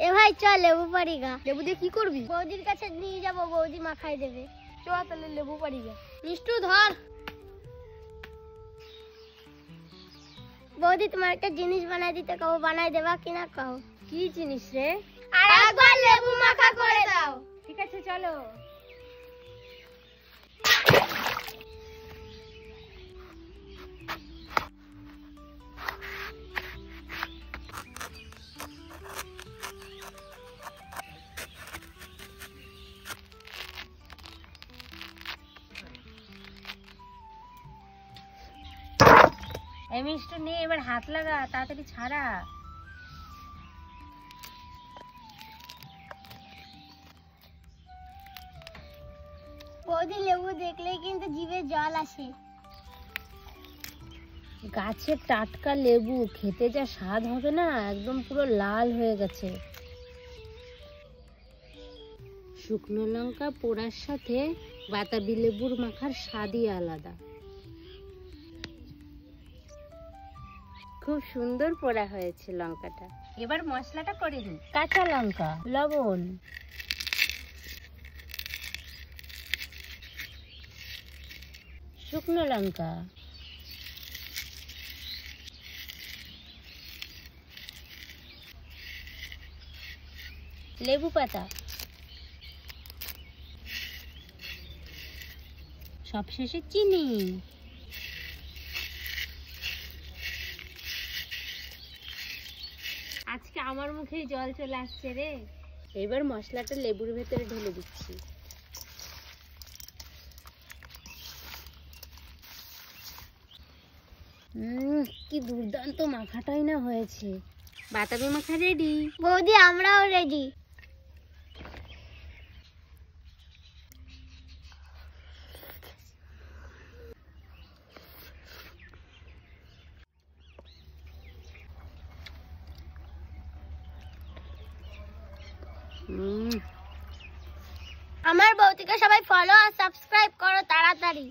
এ ভাই চল লেবু পারি গা। লেবু দিয়ে কি করবি? বৌদির কাছে নিয়ে যাবো, বৌদি মাখাই দেবে। চ তাহলে লেবু পারি গা। মিষ্টু ধর। বৌদি তোমার একটা জিনিস বানাই দিতে কও, বানাই দেবা কিনা কও? কি জিনিস রে? আরেকবার লেবু মাখা করে দাও। ঠিক আছে চলো। এই মিষ্টি নে, এবার হাত লাগা, তাড়াতাড়ি ছাড়া। বৌদি লেবু দেখলেই কিন্তু জিভে জল আসে। গাছের টাটকা লেবু খেতে যা স্বাদ হবে না, একদম পুরো লাল হয়ে গেছে। শুকনো লঙ্কা পোড়ার সাথে বাতাবি লেবুর মাখার স্বাদই আলাদা। খুব সুন্দর পোড়া হয়েছে লঙ্কাটা। এবার মশলাটা করে নিই। কাঁচা লঙ্কা, লবণ, শুকনো লঙ্কা, লেবু পাতা, সবশেষে চিনি। আজকে আমার মুখেই জল চলে আসছে রে। এবার মশলাটা লেবুর ভেতরে ঢেলে দিচ্ছি। কি দুর্দান্ত মাখাটাই না হয়েছে। বাতাবি মাখা রেডি। বৌদি আমরাও রেডি। আমার বৌদিকে সবাই ফলো আর সাবস্ক্রাইব করো তাড়াতাড়ি।